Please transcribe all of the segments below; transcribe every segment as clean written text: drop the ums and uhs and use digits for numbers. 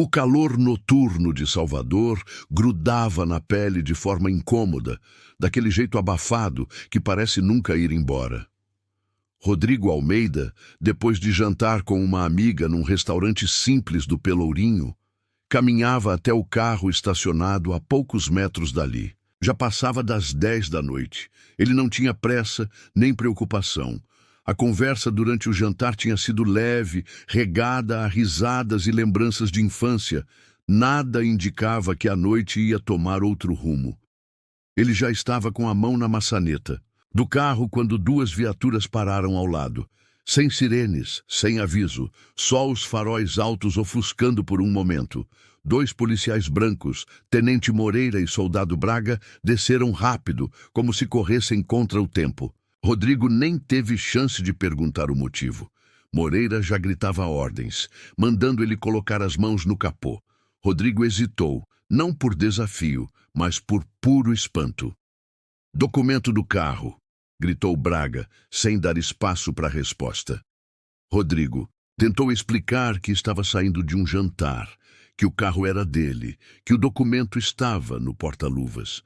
O calor noturno de Salvador grudava na pele de forma incômoda, daquele jeito abafado que parece nunca ir embora. Rodrigo Almeida, depois de jantar com uma amiga num restaurante simples do Pelourinho, caminhava até o carro estacionado a poucos metros dali. Já passava das 10 da noite. Ele não tinha pressa nem preocupação. A conversa durante o jantar tinha sido leve, regada a risadas e lembranças de infância. Nada indicava que a noite ia tomar outro rumo. Ele já estava com a mão na maçaneta do carro quando duas viaturas pararam ao lado. Sem sirenes, sem aviso, só os faróis altos ofuscando por um momento. Dois policiais brancos, Tenente Moreira e Soldado Braga, desceram rápido, como se corressem contra o tempo. Rodrigo nem teve chance de perguntar o motivo. Moreira já gritava ordens, mandando ele colocar as mãos no capô. Rodrigo hesitou, não por desafio, mas por puro espanto. "Documento do carro", gritou Braga, sem dar espaço para a resposta. Rodrigo tentou explicar que estava saindo de um jantar, que o carro era dele, que o documento estava no porta-luvas.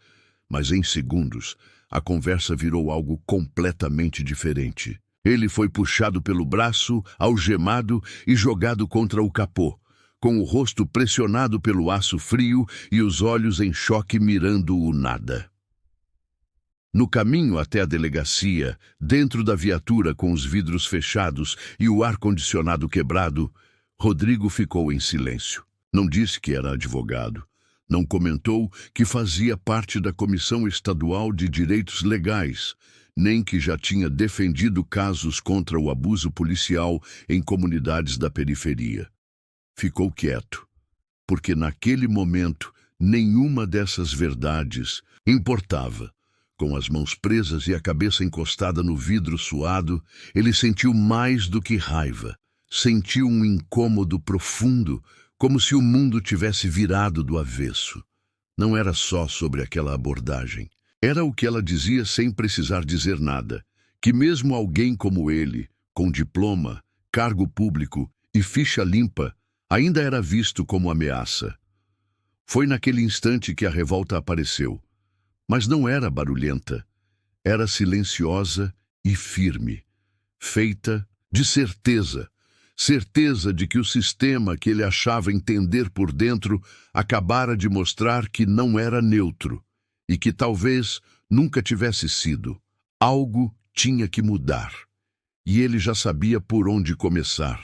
Mas em segundos, a conversa virou algo completamente diferente. Ele foi puxado pelo braço, algemado e jogado contra o capô, com o rosto pressionado pelo aço frio e os olhos em choque mirando o nada. No caminho até a delegacia, dentro da viatura com os vidros fechados e o ar-condicionado quebrado, Rodrigo ficou em silêncio. Não disse que era advogado. Não comentou que fazia parte da Comissão Estadual de Direitos Legais, nem que já tinha defendido casos contra o abuso policial em comunidades da periferia. Ficou quieto, porque naquele momento nenhuma dessas verdades importava. Com as mãos presas e a cabeça encostada no vidro suado, ele sentiu mais do que raiva. Sentiu um incômodo profundo, como se o mundo tivesse virado do avesso. Não era só sobre aquela abordagem. Era o que ela dizia sem precisar dizer nada, que mesmo alguém como ele, com diploma, cargo público e ficha limpa, ainda era visto como ameaça. Foi naquele instante que a revolta apareceu. Mas não era barulhenta, era silenciosa e firme, feita de certeza. Certeza de que o sistema que ele achava entender por dentro acabara de mostrar que não era neutro e que talvez nunca tivesse sido. Algo tinha que mudar, e ele já sabia por onde começar.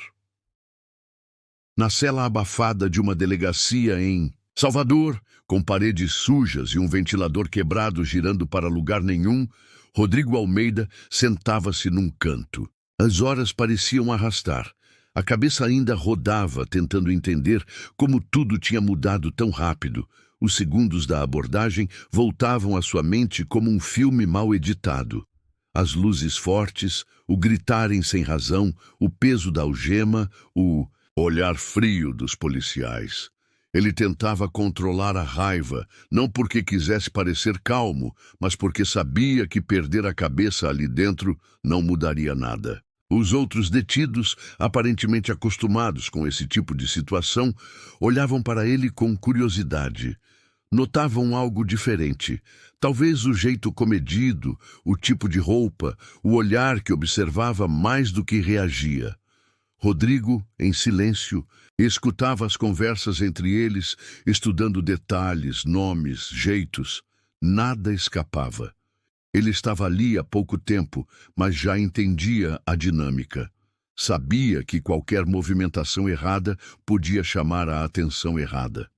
Na cela abafada de uma delegacia em Salvador, com paredes sujas e um ventilador quebrado girando para lugar nenhum, Rodrigo Almeida sentava-se num canto. As horas pareciam arrastar. A cabeça ainda rodava, tentando entender como tudo tinha mudado tão rápido. Os segundos da abordagem voltavam à sua mente como um filme mal editado. As luzes fortes, o gritarem sem razão, o peso da algema, o olhar frio dos policiais. Ele tentava controlar a raiva, não porque quisesse parecer calmo, mas porque sabia que perder a cabeça ali dentro não mudaria nada. Os outros detidos, aparentemente acostumados com esse tipo de situação, olhavam para ele com curiosidade. Notavam algo diferente. Talvez o jeito comedido, o tipo de roupa, o olhar que observava mais do que reagia. Rodrigo, em silêncio, escutava as conversas entre eles, estudando detalhes, nomes, jeitos. Nada escapava. Ele estava ali há pouco tempo, mas já entendia a dinâmica. Sabia que qualquer movimentação errada podia chamar a atenção errada.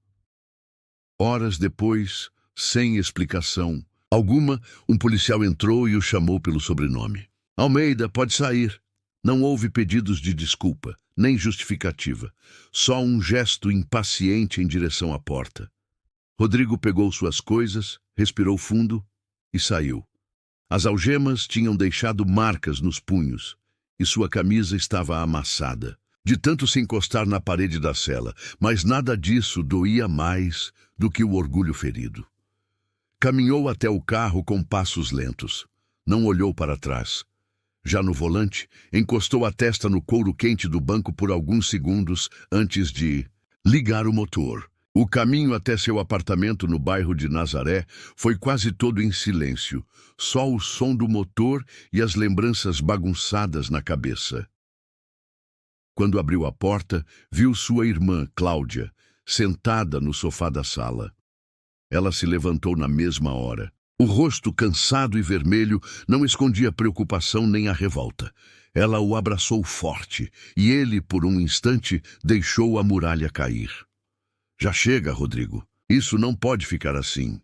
Horas depois, sem explicação alguma, um policial entrou e o chamou pelo sobrenome. "Almeida, pode sair." Não houve pedidos de desculpa, nem justificativa. Só um gesto impaciente em direção à porta. Rodrigo pegou suas coisas, respirou fundo e saiu. As algemas tinham deixado marcas nos punhos e sua camisa estava amassada, de tanto se encostar na parede da cela, mas nada disso doía mais do que o orgulho ferido. Caminhou até o carro com passos lentos. Não olhou para trás. Já no volante, encostou a testa no couro quente do banco por alguns segundos antes de ligar o motor. O caminho até seu apartamento no bairro de Nazaré foi quase todo em silêncio, só o som do motor e as lembranças bagunçadas na cabeça. Quando abriu a porta, viu sua irmã, Cláudia, sentada no sofá da sala. Ela se levantou na mesma hora. O rosto cansado e vermelho não escondia a preocupação nem a revolta. Ela o abraçou forte e ele, por um instante, deixou a muralha cair. Já chega, Rodrigo. Isso não pode ficar assim.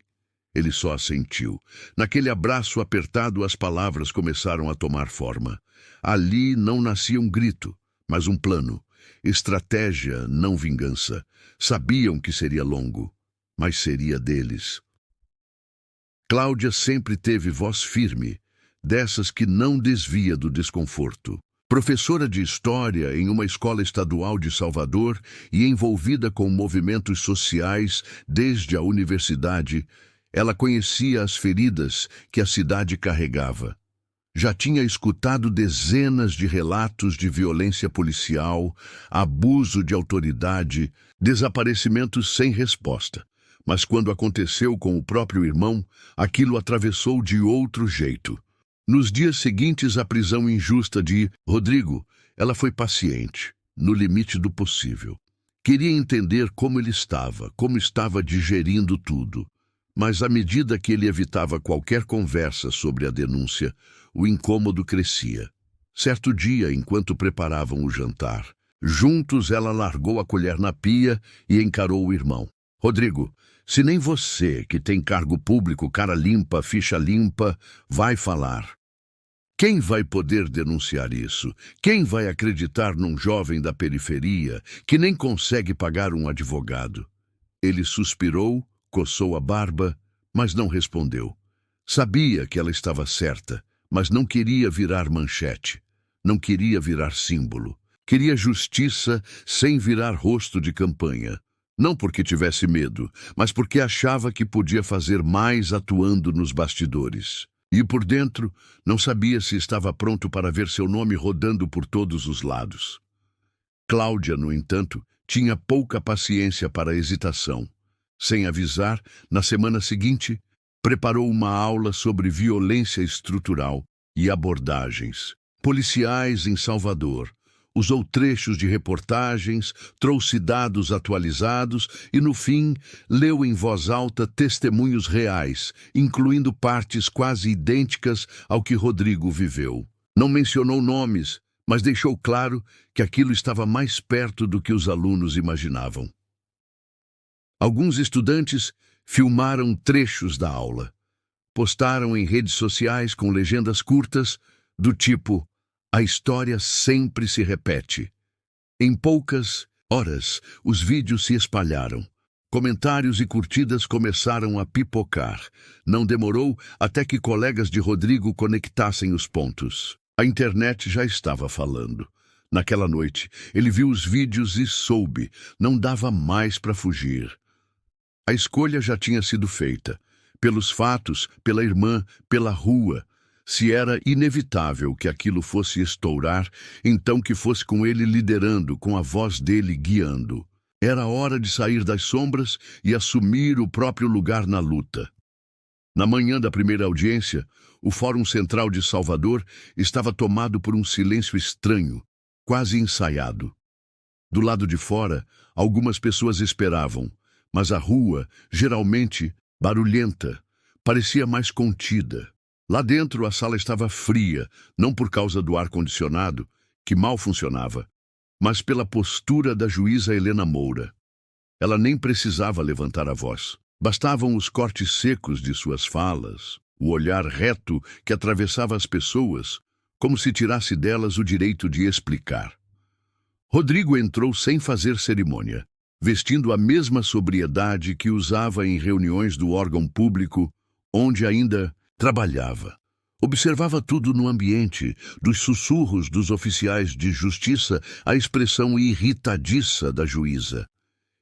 Ele só assentiu. Naquele abraço apertado, as palavras começaram a tomar forma. Ali não nascia um grito, mas um plano. Estratégia, não vingança. Sabiam que seria longo, mas seria deles. Cláudia sempre teve voz firme, dessas que não desvia do desconforto. Professora de História em uma escola estadual de Salvador e envolvida com movimentos sociais desde a universidade, ela conhecia as feridas que a cidade carregava. Já tinha escutado dezenas de relatos de violência policial, abuso de autoridade, desaparecimentos sem resposta. Mas quando aconteceu com o próprio irmão, aquilo atravessou de outro jeito. Nos dias seguintes à prisão injusta de Rodrigo, ela foi paciente, no limite do possível. Queria entender como ele estava, como estava digerindo tudo. Mas à medida que ele evitava qualquer conversa sobre a denúncia, o incômodo crescia. Certo dia, enquanto preparavam o jantar, juntos ela largou a colher na pia e encarou o irmão. Rodrigo, se nem você, que tem cargo público, cara limpa, ficha limpa, vai falar. Quem vai poder denunciar isso? Quem vai acreditar num jovem da periferia que nem consegue pagar um advogado? Ele suspirou, coçou a barba, mas não respondeu. Sabia que ela estava certa, mas não queria virar manchete. Não queria virar símbolo. Queria justiça sem virar rosto de campanha. Não porque tivesse medo, mas porque achava que podia fazer mais atuando nos bastidores. E por dentro, não sabia se estava pronto para ver seu nome rodando por todos os lados. Cláudia, no entanto, tinha pouca paciência para a hesitação. Sem avisar, na semana seguinte, preparou uma aula sobre violência estrutural e abordagens policiais em Salvador. Usou trechos de reportagens, trouxe dados atualizados e, no fim, leu em voz alta testemunhos reais, incluindo partes quase idênticas ao que Rodrigo viveu. Não mencionou nomes, mas deixou claro que aquilo estava mais perto do que os alunos imaginavam. Alguns estudantes filmaram trechos da aula. Postaram em redes sociais com legendas curtas, do tipo: "A história sempre se repete." Em poucas horas, os vídeos se espalharam. Comentários e curtidas começaram a pipocar. Não demorou até que colegas de Rodrigo conectassem os pontos. A internet já estava falando. Naquela noite, ele viu os vídeos e soube, não dava mais para fugir. A escolha já tinha sido feita. Pelos fatos, pela irmã, pela rua. Se era inevitável que aquilo fosse estourar, então que fosse com ele liderando, com a voz dele guiando. Era hora de sair das sombras e assumir o próprio lugar na luta. Na manhã da primeira audiência, o Fórum Central de Salvador estava tomado por um silêncio estranho, quase ensaiado. Do lado de fora, algumas pessoas esperavam, mas a rua, geralmente barulhenta, parecia mais contida. Lá dentro a sala estava fria, não por causa do ar-condicionado, que mal funcionava, mas pela postura da juíza Helena Moura. Ela nem precisava levantar a voz. Bastavam os cortes secos de suas falas, o olhar reto que atravessava as pessoas, como se tirasse delas o direito de explicar. Rodrigo entrou sem fazer cerimônia, vestindo a mesma sobriedade que usava em reuniões do órgão público, onde ainda trabalhava. Observava tudo no ambiente, dos sussurros dos oficiais de justiça à expressão irritadiça da juíza.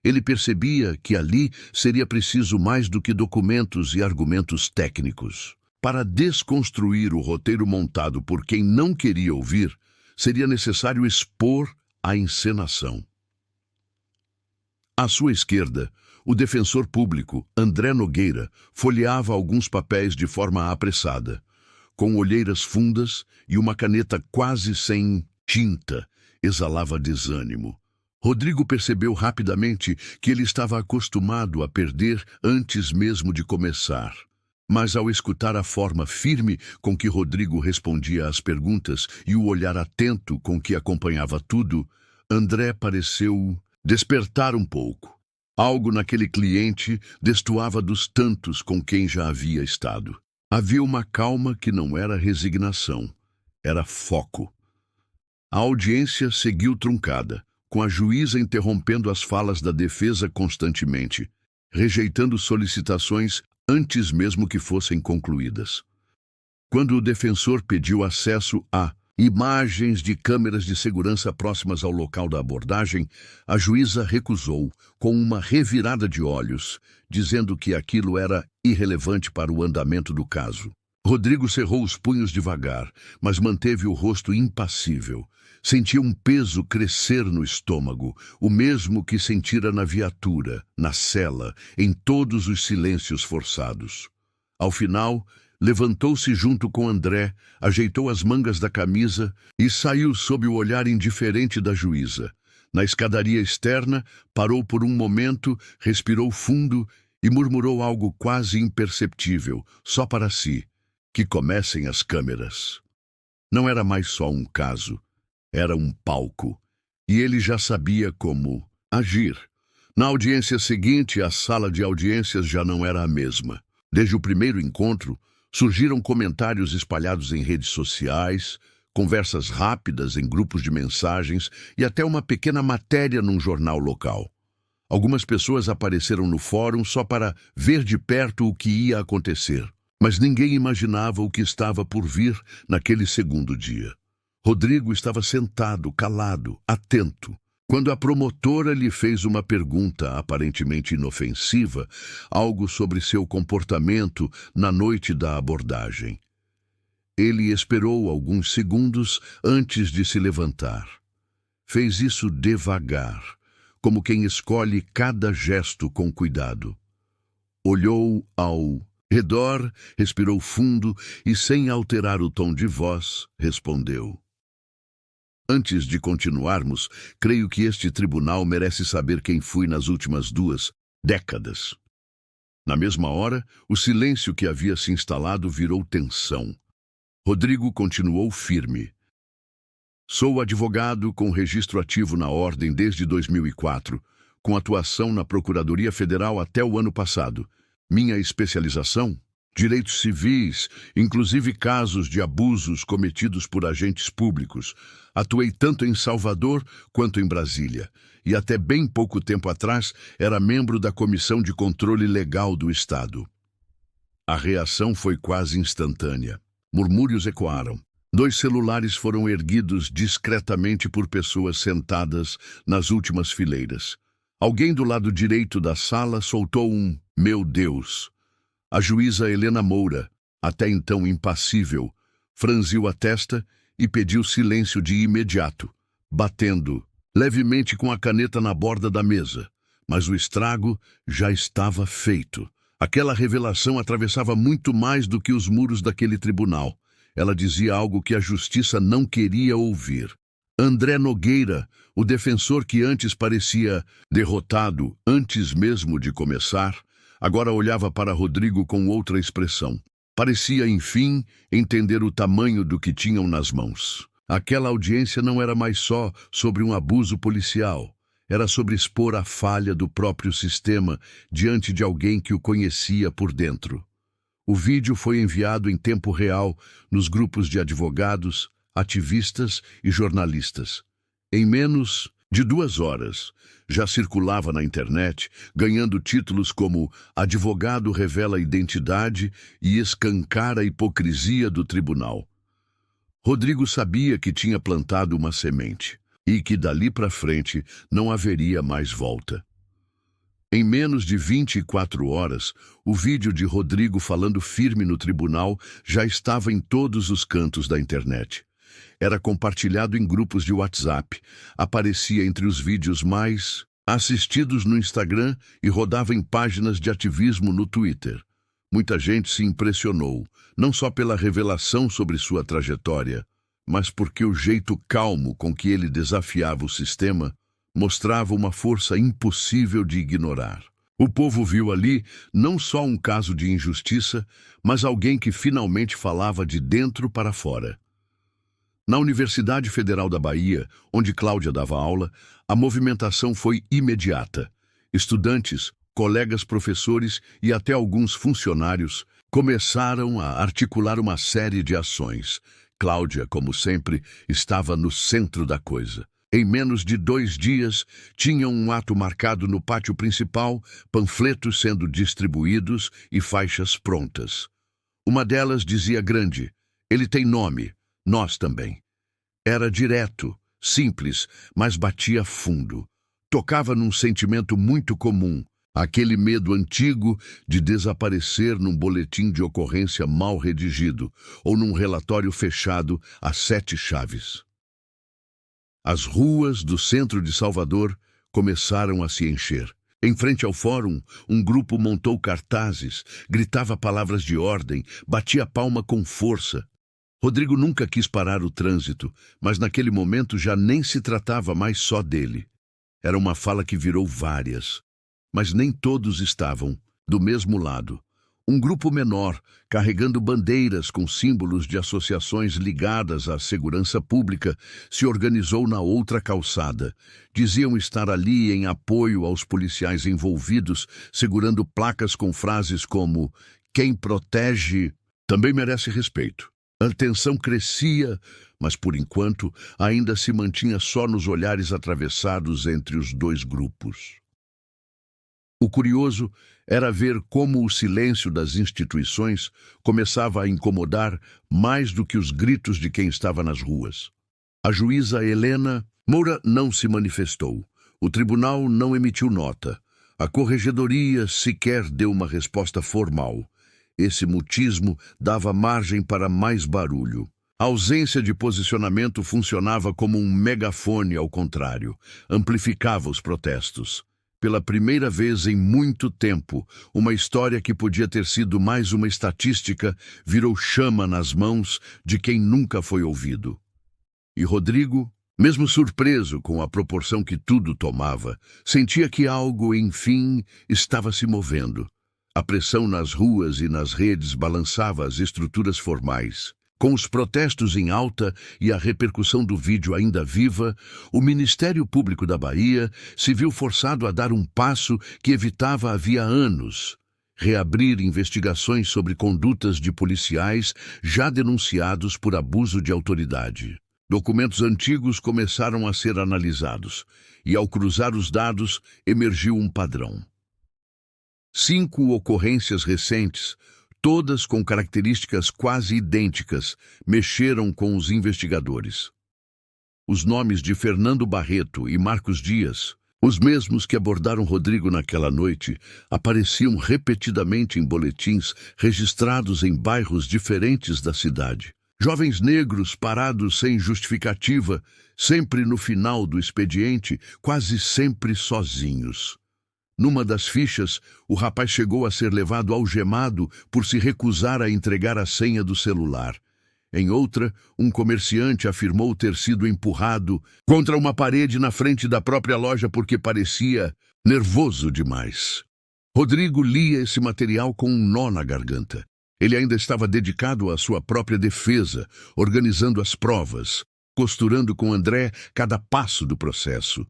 Ele percebia que ali seria preciso mais do que documentos e argumentos técnicos. Para desconstruir o roteiro montado por quem não queria ouvir, seria necessário expor a encenação. À sua esquerda, o defensor público, André Nogueira, folheava alguns papéis de forma apressada, com olheiras fundas e uma caneta quase sem tinta, exalava desânimo. Rodrigo percebeu rapidamente que ele estava acostumado a perder antes mesmo de começar. Mas ao escutar a forma firme com que Rodrigo respondia às perguntas e o olhar atento com que acompanhava tudo, André pareceu despertar um pouco. Algo naquele cliente destoava dos tantos com quem já havia estado. Havia uma calma que não era resignação, era foco. A audiência seguiu truncada, com a juíza interrompendo as falas da defesa constantemente, rejeitando solicitações antes mesmo que fossem concluídas. Quando o defensor pediu acesso a imagens de câmeras de segurança próximas ao local da abordagem, a juíza recusou, com uma revirada de olhos, dizendo que aquilo era irrelevante para o andamento do caso. Rodrigo cerrou os punhos devagar, mas manteve o rosto impassível. Sentia um peso crescer no estômago, o mesmo que sentira na viatura, na cela, em todos os silêncios forçados. Ao final, levantou-se junto com André, ajeitou as mangas da camisa e saiu sob o olhar indiferente da juíza. Na escadaria externa, parou por um momento, respirou fundo e murmurou algo quase imperceptível, só para si: que comecem as câmeras. Não era mais só um caso. Era um palco, e ele já sabia como agir. Na audiência seguinte, a sala de audiências já não era a mesma. Desde o primeiro encontro, surgiram comentários espalhados em redes sociais, conversas rápidas em grupos de mensagens e até uma pequena matéria num jornal local. Algumas pessoas apareceram no fórum só para ver de perto o que ia acontecer, mas ninguém imaginava o que estava por vir naquele segundo dia. Rodrigo estava sentado, calado, atento, quando a promotora lhe fez uma pergunta aparentemente inofensiva, algo sobre seu comportamento na noite da abordagem. Ele esperou alguns segundos antes de se levantar. Fez isso devagar, como quem escolhe cada gesto com cuidado. Olhou ao redor, respirou fundo e, sem alterar o tom de voz, respondeu: antes de continuarmos, creio que este tribunal merece saber quem fui nas últimas 2 décadas. Na mesma hora, o silêncio que havia se instalado virou tensão. Rodrigo continuou firme. Sou advogado com registro ativo na Ordem desde 2004, com atuação na Procuradoria Federal até o ano passado. Minha especialização? Direitos civis, inclusive casos de abusos cometidos por agentes públicos. Atuei tanto em Salvador quanto em Brasília, e até bem pouco tempo atrás era membro da Comissão de Controle Legal do Estado. A reação foi quase instantânea. Murmúrios ecoaram. 2 celulares foram erguidos discretamente por pessoas sentadas nas últimas fileiras. Alguém do lado direito da sala soltou um "Meu Deus!". A juíza Helena Moura, até então impassível, franziu a testa e pediu silêncio de imediato, batendo levemente com a caneta na borda da mesa. Mas o estrago já estava feito. Aquela revelação atravessava muito mais do que os muros daquele tribunal. Ela dizia algo que a justiça não queria ouvir. André Nogueira, o defensor que antes parecia derrotado antes mesmo de começar, agora olhava para Rodrigo com outra expressão. Parecia, enfim, entender o tamanho do que tinham nas mãos. Aquela audiência não era mais só sobre um abuso policial. Era sobre expor a falha do próprio sistema diante de alguém que o conhecia por dentro. O vídeo foi enviado em tempo real nos grupos de advogados, ativistas e jornalistas. Em menos de 2 horas, já circulava na internet, ganhando títulos como "Advogado revela a identidade e escancara a hipocrisia do tribunal". Rodrigo sabia que tinha plantado uma semente e que dali para frente não haveria mais volta. Em menos de 24 horas, o vídeo de Rodrigo falando firme no tribunal já estava em todos os cantos da internet. Era compartilhado em grupos de WhatsApp, aparecia entre os vídeos mais assistidos no Instagram e rodava em páginas de ativismo no Twitter. Muita gente se impressionou, não só pela revelação sobre sua trajetória, mas porque o jeito calmo com que ele desafiava o sistema mostrava uma força impossível de ignorar. O povo viu ali não só um caso de injustiça, mas alguém que finalmente falava de dentro para fora. Na Universidade Federal da Bahia, onde Cláudia dava aula, a movimentação foi imediata. Estudantes, colegas professores e até alguns funcionários começaram a articular uma série de ações. Cláudia, como sempre, estava no centro da coisa. Em menos de 2 dias, tinham um ato marcado no pátio principal, panfletos sendo distribuídos e faixas prontas. Uma delas dizia grande: "Ele tem nome, nós também." Era direto, simples, mas batia fundo. Tocava num sentimento muito comum, aquele medo antigo de desaparecer num boletim de ocorrência mal redigido ou num relatório fechado a 7 chaves. As ruas do centro de Salvador começaram a se encher. Em frente ao fórum, um grupo montou cartazes, gritava palavras de ordem, batia palma com força. Rodrigo nunca quis parar o trânsito, mas naquele momento já nem se tratava mais só dele. Era uma fala que virou várias, mas nem todos estavam do mesmo lado. Um grupo menor, carregando bandeiras com símbolos de associações ligadas à segurança pública, se organizou na outra calçada. Diziam estar ali em apoio aos policiais envolvidos, segurando placas com frases como "Quem protege também merece respeito." A tensão crescia, mas por enquanto ainda se mantinha só nos olhares atravessados entre os dois grupos. O curioso era ver como o silêncio das instituições começava a incomodar mais do que os gritos de quem estava nas ruas. A juíza Helena Moura não se manifestou. O tribunal não emitiu nota. A corregedoria sequer deu uma resposta formal. Esse mutismo dava margem para mais barulho. A ausência de posicionamento funcionava como um megafone ao contrário, amplificava os protestos. Pela primeira vez em muito tempo, uma história que podia ter sido mais uma estatística virou chama nas mãos de quem nunca foi ouvido. E Rodrigo, mesmo surpreso com a proporção que tudo tomava, sentia que algo, enfim, estava se movendo. A pressão nas ruas e nas redes balançava as estruturas formais. Com os protestos em alta e a repercussão do vídeo ainda viva, o Ministério Público da Bahia se viu forçado a dar um passo que evitava havia anos: reabrir investigações sobre condutas de policiais já denunciados por abuso de autoridade. Documentos antigos começaram a ser analisados, e ao cruzar os dados, emergiu um padrão. 5 ocorrências recentes, todas com características quase idênticas, mexeram com os investigadores. Os nomes de Fernando Barreto e Marcos Dias, os mesmos que abordaram Rodrigo naquela noite, apareciam repetidamente em boletins registrados em bairros diferentes da cidade. Jovens negros parados sem justificativa, sempre no final do expediente, quase sempre sozinhos. Numa das fichas, o rapaz chegou a ser levado algemado por se recusar a entregar a senha do celular. Em outra, um comerciante afirmou ter sido empurrado contra uma parede na frente da própria loja porque parecia nervoso demais. Rodrigo lia esse material com um nó na garganta. Ele ainda estava dedicado à sua própria defesa, organizando as provas, costurando com André cada passo do processo.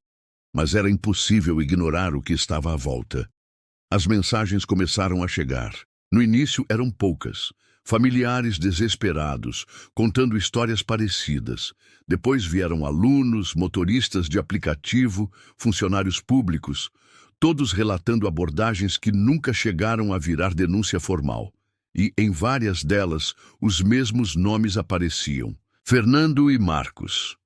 Mas era impossível ignorar o que estava à volta. As mensagens começaram a chegar. No início eram poucas. Familiares desesperados, contando histórias parecidas. Depois vieram alunos, motoristas de aplicativo, funcionários públicos, todos relatando abordagens que nunca chegaram a virar denúncia formal. E, em várias delas, os mesmos nomes apareciam: Fernando e Marcos.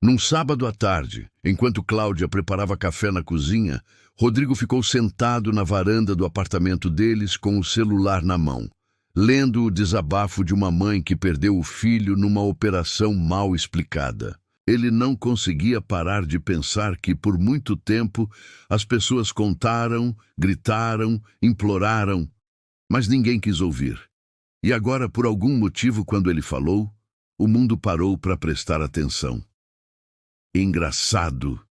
Num sábado à tarde, enquanto Cláudia preparava café na cozinha, Rodrigo ficou sentado na varanda do apartamento deles com o celular na mão, lendo o desabafo de uma mãe que perdeu o filho numa operação mal explicada. Ele não conseguia parar de pensar que, por muito tempo, as pessoas contaram, gritaram, imploraram, mas ninguém quis ouvir. E agora, por algum motivo, quando ele falou, o mundo parou para prestar atenção. Engraçado,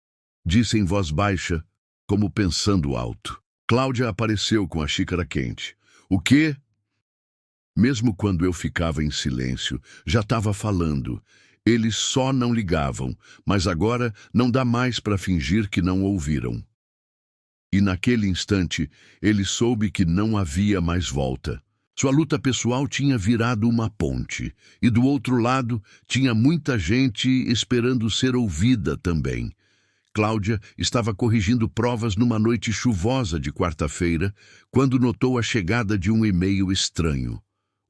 disse em voz baixa, como pensando alto. Cláudia apareceu com a xícara quente. O quê? Mesmo quando eu ficava em silêncio, já estava falando. Eles só não ligavam, mas agora não dá mais para fingir que não ouviram. E naquele instante, ele soube que não havia mais volta. Sua luta pessoal tinha virado uma ponte, e do outro lado tinha muita gente esperando ser ouvida também. Cláudia estava corrigindo provas numa noite chuvosa de quarta-feira, quando notou a chegada de um e-mail estranho.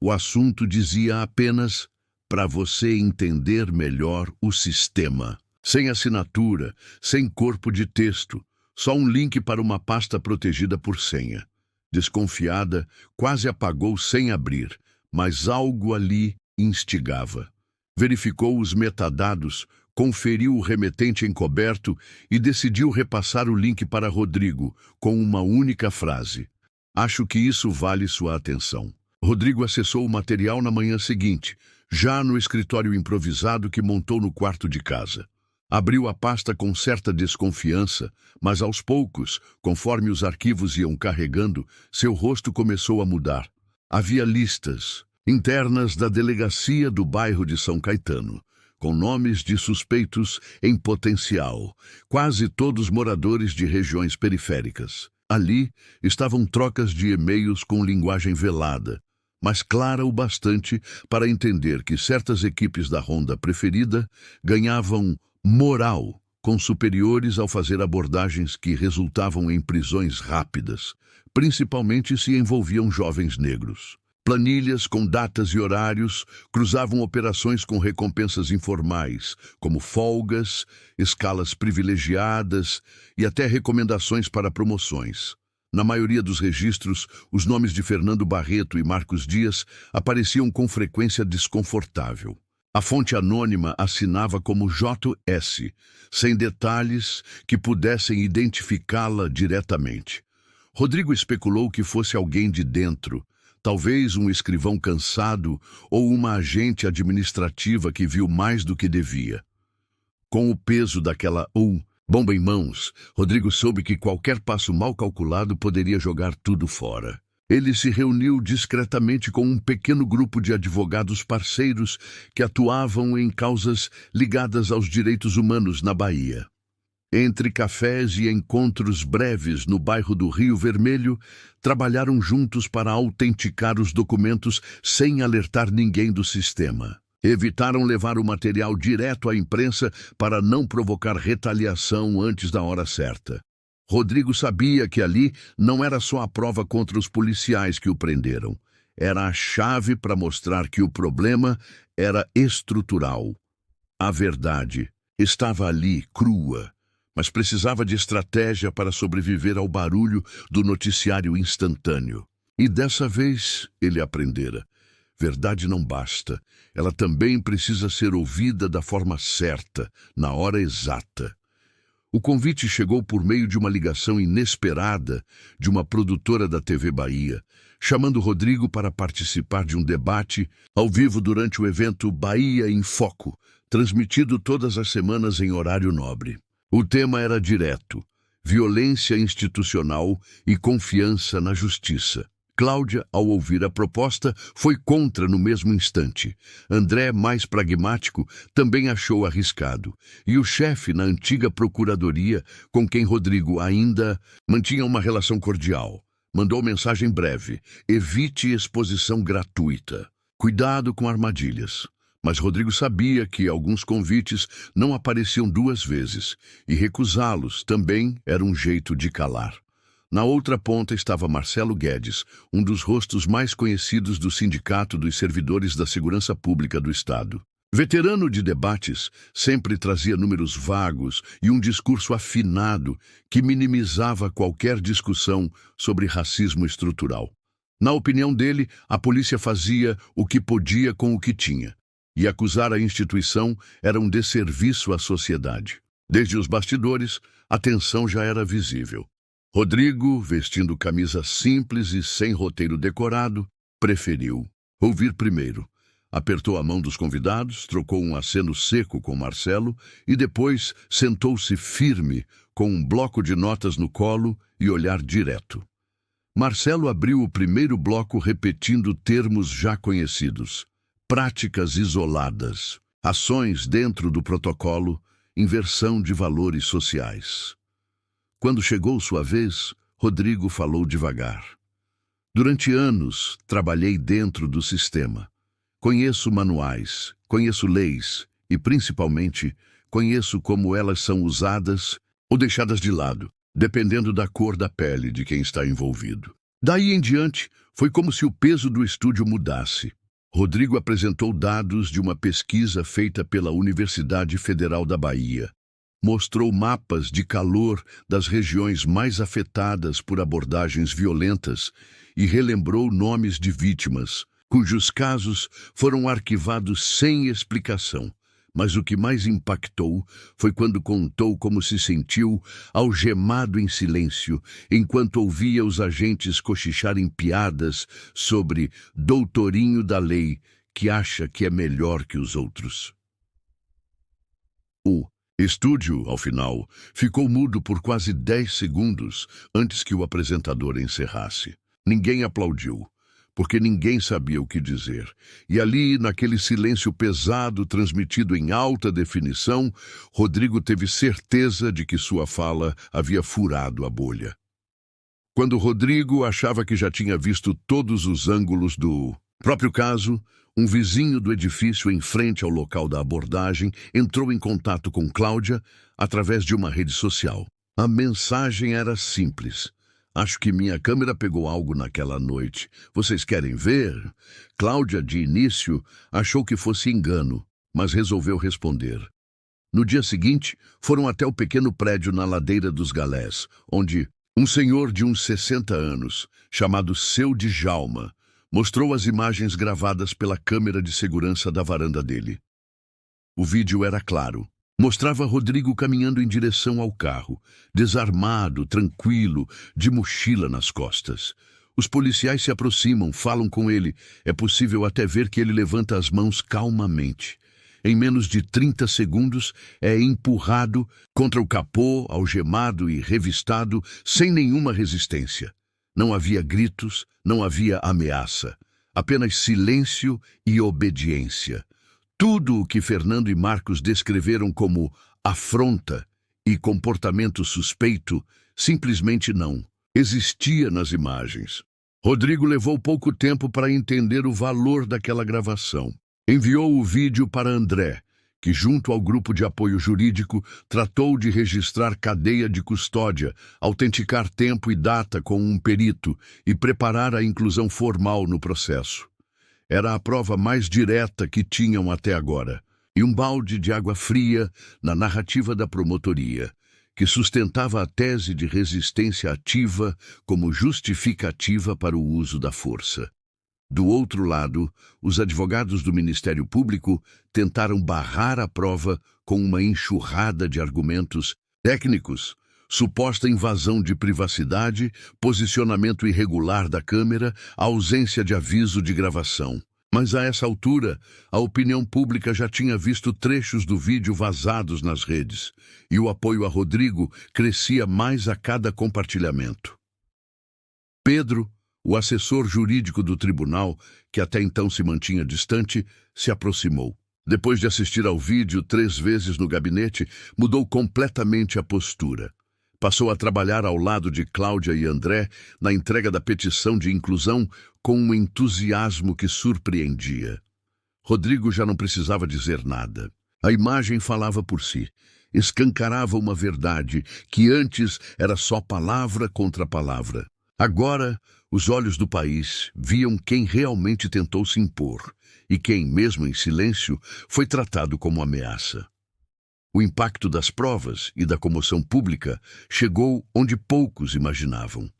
O assunto dizia apenas: para você entender melhor o sistema. Sem assinatura, sem corpo de texto, só um link para uma pasta protegida por senha. Desconfiada, quase apagou sem abrir, mas algo ali instigava. Verificou os metadados, conferiu o remetente encoberto e decidiu repassar o link para Rodrigo, com uma única frase: acho que isso vale sua atenção. Rodrigo acessou o material na manhã seguinte, já no escritório improvisado que montou no quarto de casa. Abriu a pasta com certa desconfiança, mas aos poucos, conforme os arquivos iam carregando, seu rosto começou a mudar. Havia listas internas da delegacia do bairro de São Caetano, com nomes de suspeitos em potencial, quase todos moradores de regiões periféricas. Ali estavam trocas de e-mails com linguagem velada, mas clara o bastante para entender que certas equipes da ronda preferida ganhavam moral com superiores ao fazer abordagens que resultavam em prisões rápidas, principalmente se envolviam jovens negros. Planilhas com datas e horários cruzavam operações com recompensas informais, como folgas, escalas privilegiadas e até recomendações para promoções. Na maioria dos registros, os nomes de Fernando Barreto e Marcos Dias apareciam com frequência desconfortável. A fonte anônima assinava como JS, sem detalhes que pudessem identificá-la diretamente. Rodrigo especulou que fosse alguém de dentro, talvez um escrivão cansado ou uma agente administrativa que viu mais do que devia. Com o peso daquela bomba em mãos, Rodrigo soube que qualquer passo mal calculado poderia jogar tudo fora. Ele se reuniu discretamente com um pequeno grupo de advogados parceiros que atuavam em causas ligadas aos direitos humanos na Bahia. Entre cafés e encontros breves no bairro do Rio Vermelho, trabalharam juntos para autenticar os documentos sem alertar ninguém do sistema. Evitaram levar o material direto à imprensa para não provocar retaliação antes da hora certa. Rodrigo sabia que ali não era só a prova contra os policiais que o prenderam. Era a chave para mostrar que o problema era estrutural. A verdade estava ali, crua, mas precisava de estratégia para sobreviver ao barulho do noticiário instantâneo. E dessa vez ele aprendera. Verdade não basta. Ela também precisa ser ouvida da forma certa, na hora exata. O convite chegou por meio de uma ligação inesperada de uma produtora da TV Bahia, chamando Rodrigo para participar de um debate ao vivo durante o evento Bahia em Foco, transmitido todas as semanas em horário nobre. O tema era direto: violência institucional e confiança na justiça. Cláudia, ao ouvir a proposta, foi contra no mesmo instante. André, mais pragmático, também achou arriscado. E o chefe na antiga procuradoria, com quem Rodrigo ainda mantinha uma relação cordial, mandou mensagem breve: evite exposição gratuita. Cuidado com armadilhas. Mas Rodrigo sabia que alguns convites não apareciam duas vezes, e recusá-los também era um jeito de calar. Na outra ponta estava Marcelo Guedes, um dos rostos mais conhecidos do Sindicato dos Servidores da Segurança Pública do Estado. Veterano de debates, sempre trazia números vagos e um discurso afinado que minimizava qualquer discussão sobre racismo estrutural. Na opinião dele, a polícia fazia o que podia com o que tinha. e acusar a instituição era um desserviço à sociedade. Desde os bastidores, a tensão já era visível. Rodrigo, vestindo camisa simples e sem roteiro decorado, preferiu ouvir primeiro. Apertou a mão dos convidados, trocou um aceno seco com Marcelo e depois sentou-se firme, com um bloco de notas no colo e olhar direto. Marcelo abriu o primeiro bloco repetindo termos já conhecidos. Práticas isoladas, ações dentro do protocolo, inversão de valores sociais. Quando chegou sua vez, Rodrigo falou devagar. Durante anos, trabalhei dentro do sistema. Conheço manuais, conheço leis e, principalmente, conheço como elas são usadas ou deixadas de lado, dependendo da cor da pele de quem está envolvido. Daí em diante, foi como se o peso do estúdio mudasse. Rodrigo apresentou dados de uma pesquisa feita pela Universidade Federal da Bahia. Mostrou mapas de calor das regiões mais afetadas por abordagens violentas e relembrou nomes de vítimas, cujos casos foram arquivados sem explicação. Mas o que mais impactou foi quando contou como se sentiu algemado em silêncio, enquanto ouvia os agentes cochicharem piadas sobre doutorinho da lei, que acha que é melhor que os outros. O estúdio, ao final, ficou mudo por quase 10 segundos antes que o apresentador encerrasse. Ninguém aplaudiu, porque ninguém sabia o que dizer. E ali, naquele silêncio pesado transmitido em alta definição, Rodrigo teve certeza de que sua fala havia furado a bolha. Quando Rodrigo achava que já tinha visto todos os ângulos do próprio caso, um vizinho do edifício em frente ao local da abordagem entrou em contato com Cláudia através de uma rede social. A mensagem era simples. Acho que minha câmera pegou algo naquela noite. Vocês querem ver? Cláudia, de início, achou que fosse engano, mas resolveu responder. No dia seguinte, foram até o pequeno prédio na ladeira dos Galés, onde um senhor de uns 60 anos, chamado Seu Djalma, mostrou as imagens gravadas pela câmera de segurança da varanda dele. O vídeo era claro. Mostrava Rodrigo caminhando em direção ao carro, desarmado, tranquilo, de mochila nas costas. Os policiais se aproximam, falam com ele. É possível até ver que ele levanta as mãos calmamente. Em menos de 30 segundos, é empurrado contra o capô, algemado e revistado, sem nenhuma resistência. Não havia gritos, não havia ameaça. Apenas silêncio e obediência. Tudo o que Fernando e Marcos descreveram como afronta e comportamento suspeito, simplesmente não existia nas imagens. Rodrigo levou pouco tempo para entender o valor daquela gravação. Enviou o vídeo para André, que junto ao grupo de apoio jurídico tratou de registrar cadeia de custódia, autenticar tempo e data com um perito e preparar a inclusão formal no processo. Era a prova mais direta que tinham até agora, e um balde de água fria na narrativa da promotoria, que sustentava a tese de resistência ativa como justificativa para o uso da força. Do outro lado, os advogados do Ministério Público tentaram barrar a prova com uma enxurrada de argumentos técnicos, suposta invasão de privacidade, posicionamento irregular da câmera, ausência de aviso de gravação. Mas a essa altura, a opinião pública já tinha visto trechos do vídeo vazados nas redes, e o apoio a Rodrigo crescia mais a cada compartilhamento. Pedro, o assessor jurídico do tribunal, que até então se mantinha distante, se aproximou. Depois de assistir ao vídeo 3 vezes no gabinete, mudou completamente a postura. Passou a trabalhar ao lado de Cláudia e André na entrega da petição de inclusão com um entusiasmo que surpreendia. Rodrigo já não precisava dizer nada. A imagem falava por si. Escancarava uma verdade que antes era só palavra contra palavra. Agora, os olhos do país viam quem realmente tentou se impor e quem, mesmo em silêncio, foi tratado como ameaça. O impacto das provas e da comoção pública chegou onde poucos imaginavam.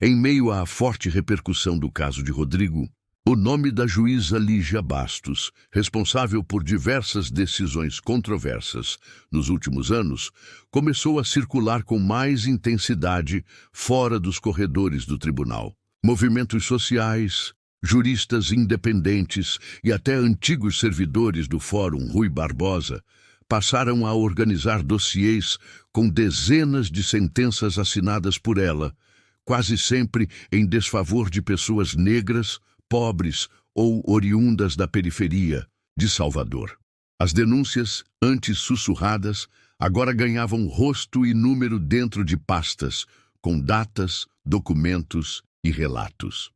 Em meio à forte repercussão do caso de Rodrigo, O nome da juíza Lígia Bastos, responsável por diversas decisões controversas nos últimos anos, começou a circular com mais intensidade fora dos corredores do tribunal. Movimentos sociais, juristas independentes e até antigos servidores do Fórum Rui Barbosa passaram a organizar dossiês com dezenas de sentenças assinadas por ela, quase sempre em desfavor de pessoas negras, pobres ou oriundas da periferia de Salvador. As denúncias, antes sussurradas, agora ganhavam rosto e número dentro de pastas, com datas, documentos e relatos.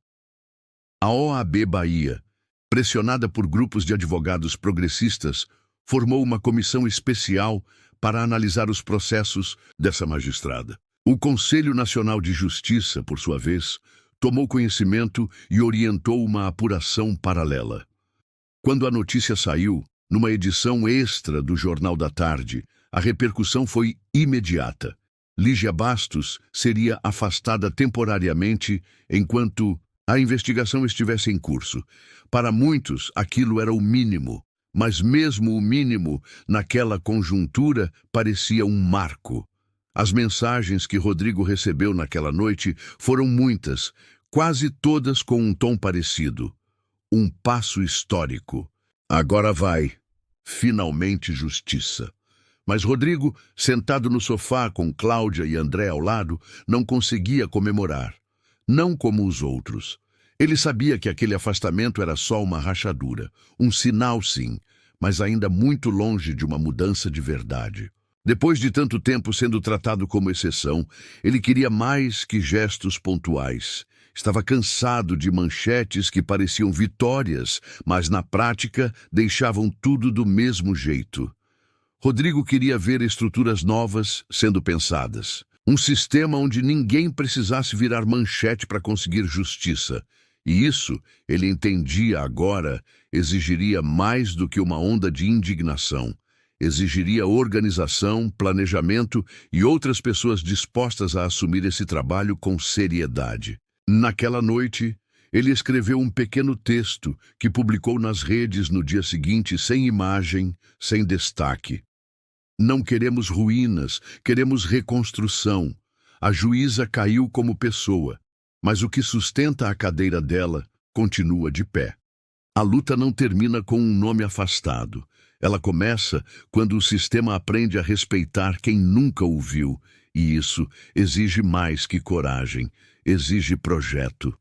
A OAB Bahia, pressionada por grupos de advogados progressistas, formou uma comissão especial para analisar os processos dessa magistrada. O Conselho Nacional de Justiça, por sua vez, tomou conhecimento e orientou uma apuração paralela. Quando a notícia saiu, numa edição extra do Jornal da Tarde, a repercussão foi imediata. Lígia Bastos seria afastada temporariamente enquanto a investigação estivesse em curso. Para muitos, aquilo era o mínimo, mas mesmo o mínimo, naquela conjuntura, parecia um marco. As mensagens que Rodrigo recebeu naquela noite foram muitas, quase todas com um tom parecido. Um passo histórico. Agora vai. Finalmente justiça. Mas Rodrigo, sentado no sofá com Cláudia e André ao lado, não conseguia comemorar. Não como os outros. Ele sabia que aquele afastamento era só uma rachadura. Um sinal, sim, mas ainda muito longe de uma mudança de verdade. Depois de tanto tempo sendo tratado como exceção, ele queria mais que gestos pontuais. Estava cansado de manchetes que pareciam vitórias, mas na prática deixavam tudo do mesmo jeito. Rodrigo queria ver estruturas novas sendo pensadas. Um sistema onde ninguém precisasse virar manchete para conseguir justiça. E isso, ele entendia agora, exigiria mais do que uma onda de indignação. Exigiria organização, planejamento e outras pessoas dispostas a assumir esse trabalho com seriedade. Naquela noite, ele escreveu um pequeno texto que publicou nas redes no dia seguinte, sem imagem, sem destaque. Não queremos ruínas, queremos reconstrução. A juíza caiu como pessoa, mas o que sustenta a cadeira dela continua de pé. A luta não termina com um nome afastado. Ela começa quando o sistema aprende a respeitar quem nunca o viu, e isso exige mais que coragem, exige projeto.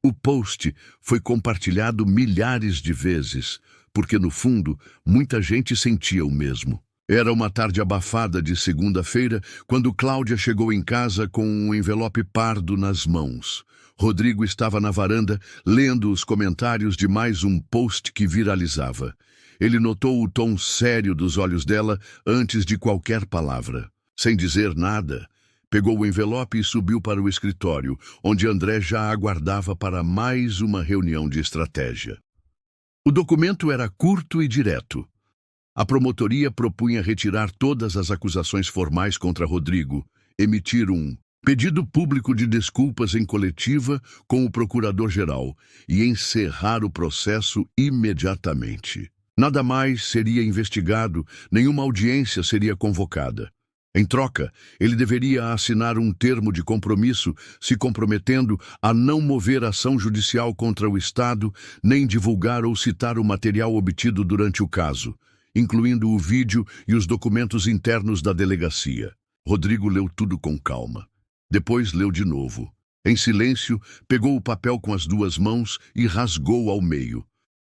O post foi compartilhado milhares de vezes, porque no fundo muita gente sentia o mesmo. Era uma tarde abafada de segunda-feira, quando Cláudia chegou em casa com um envelope pardo nas mãos. Rodrigo estava na varanda, lendo os comentários de mais um post que viralizava. Ele notou o tom sério dos olhos dela antes de qualquer palavra. Sem dizer nada, pegou o envelope e subiu para o escritório, onde André já aguardava para mais uma reunião de estratégia. O documento era curto e direto. A promotoria propunha retirar todas as acusações formais contra Rodrigo, emitir um pedido público de desculpas em coletiva com o procurador-geral e encerrar o processo imediatamente. Nada mais seria investigado, nenhuma audiência seria convocada. Em troca, ele deveria assinar um termo de compromisso, se comprometendo a não mover ação judicial contra o Estado, nem divulgar ou citar o material obtido durante o caso, incluindo o vídeo e os documentos internos da delegacia. Rodrigo leu tudo com calma. Depois leu de novo. Em silêncio, pegou o papel com as duas mãos e rasgou ao meio,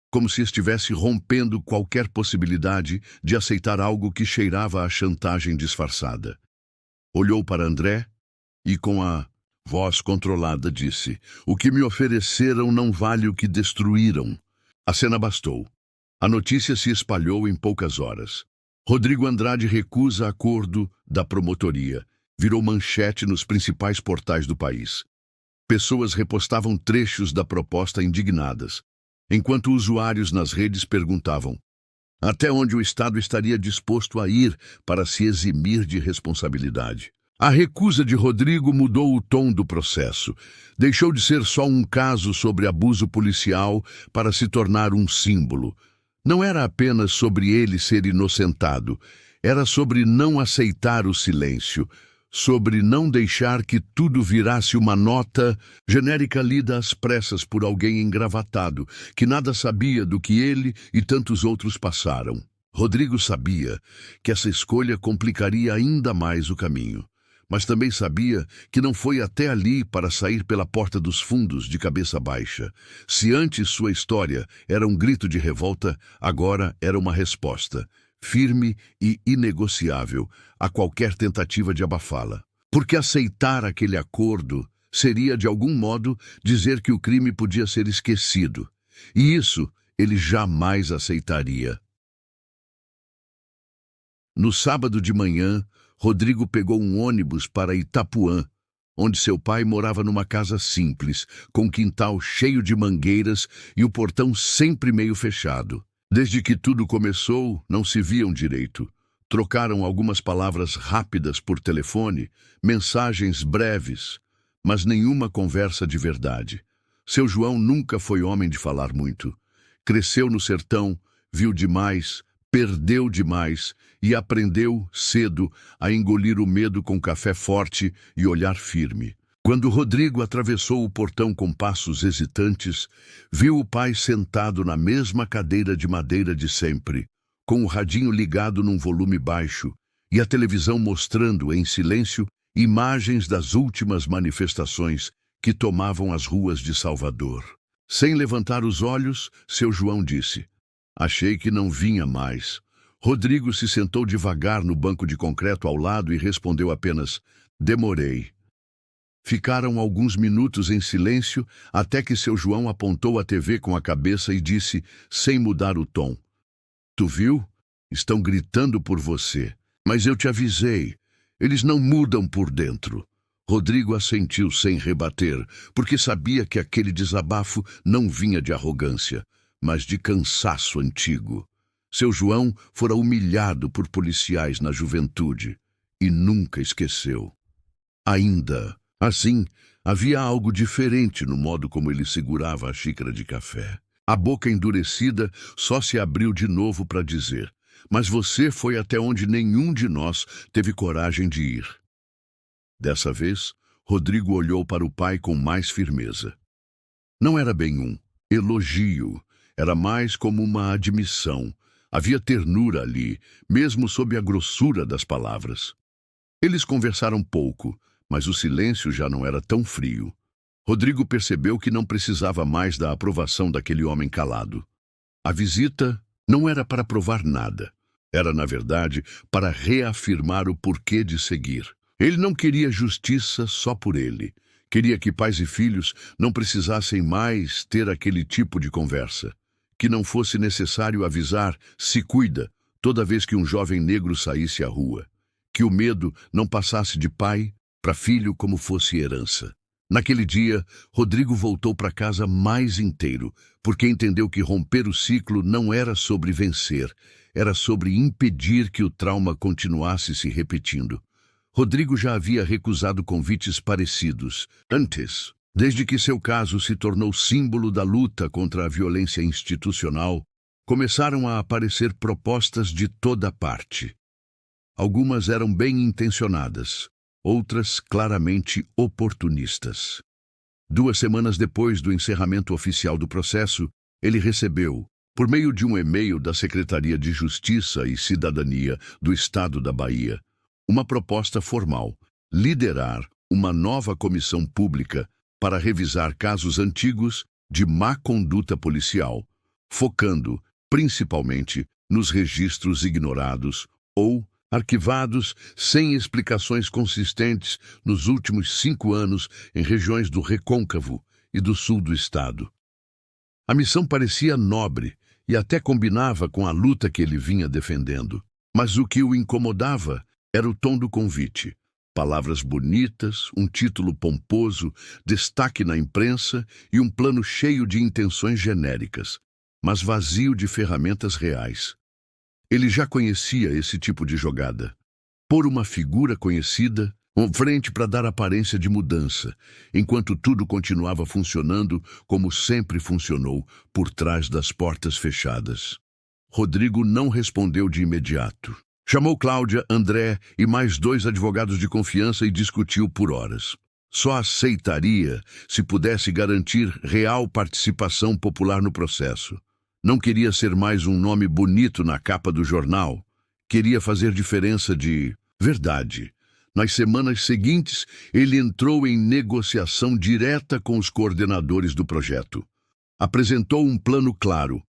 como se estivesse rompendo qualquer possibilidade de aceitar algo que cheirava a chantagem disfarçada. Olhou para André e, com a voz controlada, disse: "O que me ofereceram não vale o que destruíram." A cena bastou. A notícia se espalhou em poucas horas. Rodrigo Andrade recusa acordo da promotoria. Virou manchete nos principais portais do país. Pessoas repostavam trechos da proposta indignadas, enquanto usuários nas redes perguntavam até onde o Estado estaria disposto a ir para se eximir de responsabilidade. A recusa de Rodrigo mudou o tom do processo. Deixou de ser só um caso sobre abuso policial para se tornar um símbolo. Não era apenas sobre ele ser inocentado, era sobre não aceitar o silêncio, sobre não deixar que tudo virasse uma nota genérica lida às pressas por alguém engravatado, que nada sabia do que ele e tantos outros passaram. Rodrigo sabia que essa escolha complicaria ainda mais o caminho, mas também sabia que não foi até ali para sair pela porta dos fundos de cabeça baixa. Se antes sua história era um grito de revolta, agora era uma resposta firme e inegociável a qualquer tentativa de abafá-la. Porque aceitar aquele acordo seria, de algum modo, dizer que o crime podia ser esquecido. E isso ele jamais aceitaria. No sábado de manhã, Rodrigo pegou um ônibus para Itapuã, onde seu pai morava numa casa simples, com um quintal cheio de mangueiras e o portão sempre meio fechado. Desde que tudo começou, não se viam direito. Trocaram algumas palavras rápidas por telefone, mensagens breves, mas nenhuma conversa de verdade. Seu João nunca foi homem de falar muito. Cresceu no sertão, viu demais, perdeu demais e aprendeu cedo a engolir o medo com café forte e olhar firme. Quando Rodrigo atravessou o portão com passos hesitantes, viu o pai sentado na mesma cadeira de madeira de sempre, com o radinho ligado num volume baixo e a televisão mostrando, em silêncio, imagens das últimas manifestações que tomavam as ruas de Salvador. Sem levantar os olhos, seu João disse: "Achei que não vinha mais." Rodrigo se sentou devagar no banco de concreto ao lado e respondeu apenas: "Demorei." Ficaram alguns minutos em silêncio até que seu João apontou a TV com a cabeça e disse, sem mudar o tom: "Tu viu? Estão gritando por você. Mas eu te avisei. Eles não mudam por dentro." Rodrigo assentiu sem rebater, porque sabia que aquele desabafo não vinha de arrogância, mas de cansaço antigo. Seu João fora humilhado por policiais na juventude e nunca esqueceu. Ainda assim, havia algo diferente no modo como ele segurava a xícara de café. A boca endurecida só se abriu de novo para dizer: "Mas você foi até onde nenhum de nós teve coragem de ir." Dessa vez, Rodrigo olhou para o pai com mais firmeza. Não era bem um elogio, era mais como uma admissão. Havia ternura ali, mesmo sob a grossura das palavras. Eles conversaram pouco, mas o silêncio já não era tão frio. Rodrigo percebeu que não precisava mais da aprovação daquele homem calado. A visita não era para provar nada. Era, na verdade, para reafirmar o porquê de seguir. Ele não queria justiça só por ele. Queria que pais e filhos não precisassem mais ter aquele tipo de conversa. Que não fosse necessário avisar "se cuida" toda vez que um jovem negro saísse à rua. Que o medo não passasse de pai para filho como fosse herança. Naquele dia, Rodrigo voltou para casa mais inteiro, porque entendeu que romper o ciclo não era sobre vencer, era sobre impedir que o trauma continuasse se repetindo. Rodrigo já havia recusado convites parecidos antes. Desde que seu caso se tornou símbolo da luta contra a violência institucional, começaram a aparecer propostas de toda parte. Algumas eram bem intencionadas, outras claramente oportunistas. 2 semanas depois do encerramento oficial do processo, ele recebeu, por meio de um e-mail da Secretaria de Justiça e Cidadania do Estado da Bahia, uma proposta formal: liderar uma nova comissão pública para revisar casos antigos de má conduta policial, focando, principalmente, nos registros ignorados ou arquivados sem explicações consistentes nos últimos 5 anos em regiões do Recôncavo e do sul do estado. A missão parecia nobre e até combinava com a luta que ele vinha defendendo, mas o que o incomodava era o tom do convite. Palavras bonitas, um título pomposo, destaque na imprensa e um plano cheio de intenções genéricas, mas vazio de ferramentas reais. Ele já conhecia esse tipo de jogada. Pôr uma figura conhecida frente para dar aparência de mudança, enquanto tudo continuava funcionando como sempre funcionou, por trás das portas fechadas. Rodrigo não respondeu de imediato. Chamou Cláudia, André e mais 2 advogados de confiança e discutiu por horas. Só aceitaria se pudesse garantir real participação popular no processo. Não queria ser mais um nome bonito na capa do jornal. Queria fazer diferença de verdade. Nas semanas seguintes, ele entrou em negociação direta com os coordenadores do projeto. Apresentou um plano claro.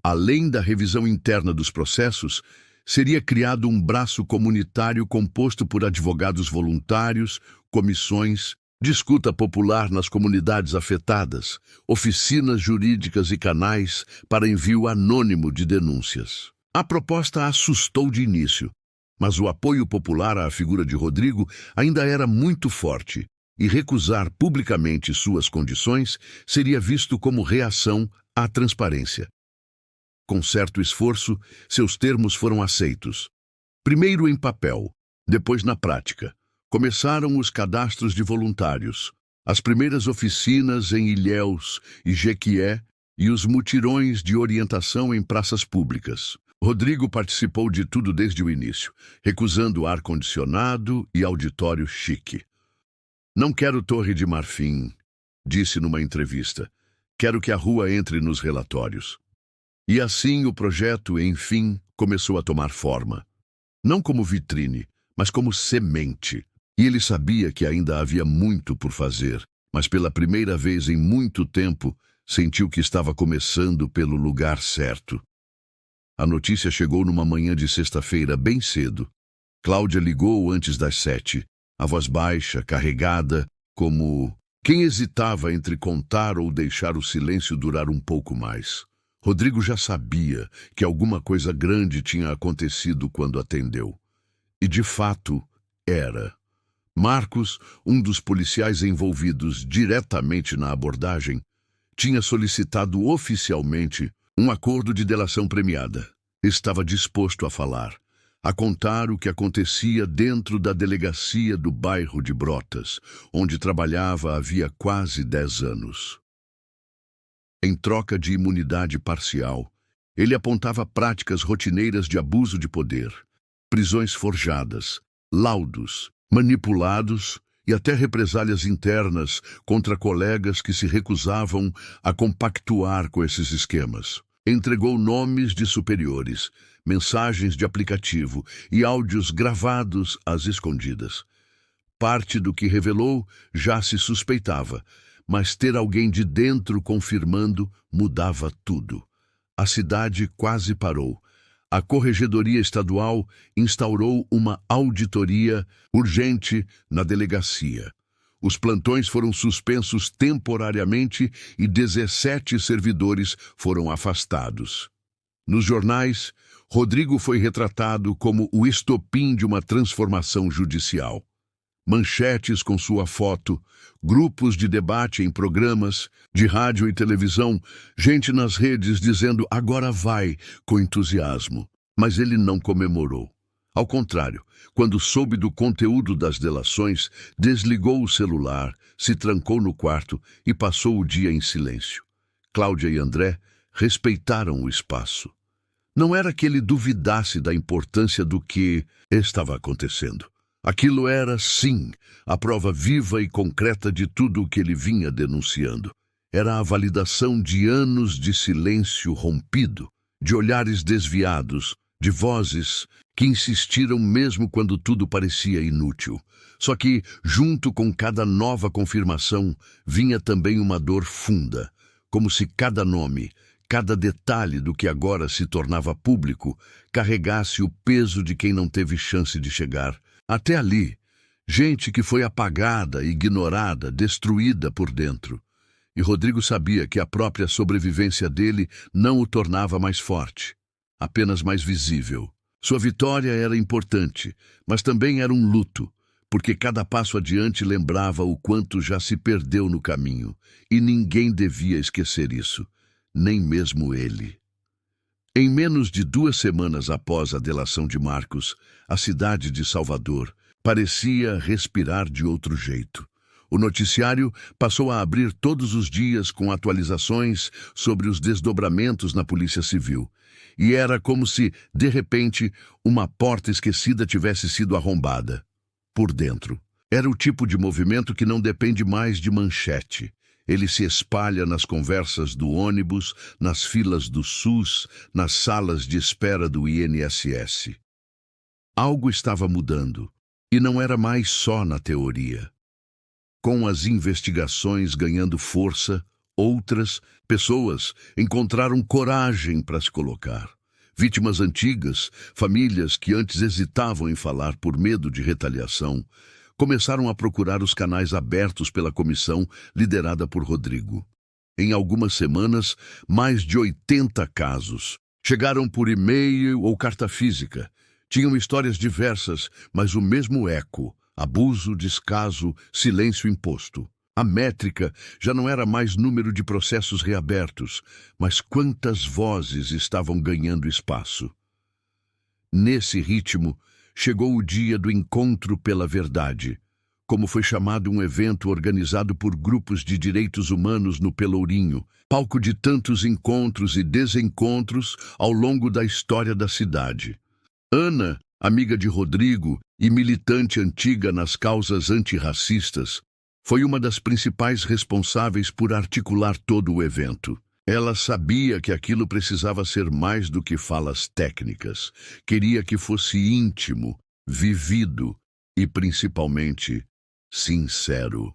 Além da revisão interna dos processos, seria criado um braço comunitário composto por advogados voluntários, comissões, disputa popular nas comunidades afetadas, oficinas jurídicas e canais para envio anônimo de denúncias. A proposta assustou de início, mas o apoio popular à figura de Rodrigo ainda era muito forte, e recusar publicamente suas condições seria visto como reação à transparência. Com certo esforço, seus termos foram aceitos. Primeiro em papel, depois na prática. Começaram os cadastros de voluntários, as primeiras oficinas em Ilhéus e Jequié e os mutirões de orientação em praças públicas. Rodrigo participou de tudo desde o início, recusando ar-condicionado e auditório chique. Não quero Torre de Marfim, disse numa entrevista. Quero que a rua entre nos relatórios. E assim o projeto, enfim, começou a tomar forma. Não como vitrine, mas como semente. E ele sabia que ainda havia muito por fazer, mas pela primeira vez em muito tempo, sentiu que estava começando pelo lugar certo. A notícia chegou numa manhã de sexta-feira, bem cedo. Cláudia ligou antes das 7, a voz baixa, carregada, como quem hesitava entre contar ou deixar o silêncio durar um pouco mais. Rodrigo já sabia que alguma coisa grande tinha acontecido quando atendeu. E de fato, era. Marcos, um dos policiais envolvidos diretamente na abordagem, tinha solicitado oficialmente um acordo de delação premiada. Estava disposto a falar, a contar o que acontecia dentro da delegacia do bairro de Brotas, onde trabalhava havia quase 10 anos. Em troca de imunidade parcial, ele apontava práticas rotineiras de abuso de poder, prisões forjadas, laudos, manipulados e até represálias internas contra colegas que se recusavam a compactuar com esses esquemas. Entregou nomes de superiores, mensagens de aplicativo e áudios gravados às escondidas. Parte do que revelou já se suspeitava, mas ter alguém de dentro confirmando mudava tudo. A cidade quase parou. A Corregedoria Estadual instaurou uma auditoria urgente na delegacia. Os plantões foram suspensos temporariamente e 17 servidores foram afastados. Nos jornais, Rodrigo foi retratado como o estopim de uma transformação judicial. Manchetes com sua foto, grupos de debate em programas de rádio e televisão, gente nas redes dizendo "agora vai" com entusiasmo. Mas ele não comemorou. Ao contrário, quando soube do conteúdo das delações, desligou o celular, se trancou no quarto e passou o dia em silêncio. Cláudia e André respeitaram o espaço. Não era que ele duvidasse da importância do que estava acontecendo. Aquilo era, sim, a prova viva e concreta de tudo o que ele vinha denunciando. Era a validação de anos de silêncio rompido, de olhares desviados, de vozes que insistiram mesmo quando tudo parecia inútil. Só que, junto com cada nova confirmação, vinha também uma dor funda, como se cada nome, cada detalhe do que agora se tornava público, carregasse o peso de quem não teve chance de chegar. Até ali, gente que foi apagada, ignorada, destruída por dentro. E Rodrigo sabia que a própria sobrevivência dele não o tornava mais forte, apenas mais visível. Sua vitória era importante, mas também era um luto, porque cada passo adiante lembrava o quanto já se perdeu no caminho, e ninguém devia esquecer isso, nem mesmo ele. Em menos de 2 semanas após a delação de Marcos, a cidade de Salvador Parecia respirar de outro jeito. O noticiário passou a abrir todos os dias com atualizações sobre os desdobramentos na Polícia Civil. E era como se, de repente, uma porta esquecida tivesse sido arrombada. Por dentro. Era o tipo de movimento que não depende mais de manchete. Ele se espalha nas conversas do ônibus, nas filas do SUS, nas salas de espera do INSS. Algo estava mudando, e não era mais só na teoria. Com as investigações ganhando força, outras pessoas encontraram coragem para se colocar. Vítimas antigas, famílias que antes hesitavam em falar por medo de retaliação, começaram a procurar os canais abertos pela comissão liderada por Rodrigo. Em algumas semanas, mais de 80 casos chegaram por e-mail ou carta física. Tinham histórias diversas, mas o mesmo eco: abuso, descaso, silêncio imposto. A métrica já não era mais número de processos reabertos, mas quantas vozes estavam ganhando espaço. Nesse ritmo, chegou o dia do Encontro pela Verdade, como foi chamado um evento organizado por grupos de direitos humanos no Pelourinho, palco de tantos encontros e desencontros ao longo da história da cidade. Ana, amiga de Rodrigo e militante antiga nas causas antirracistas, foi uma das principais responsáveis por articular todo o evento. Ela sabia que aquilo precisava ser mais do que falas técnicas. Queria que fosse íntimo, vivido e, principalmente, sincero.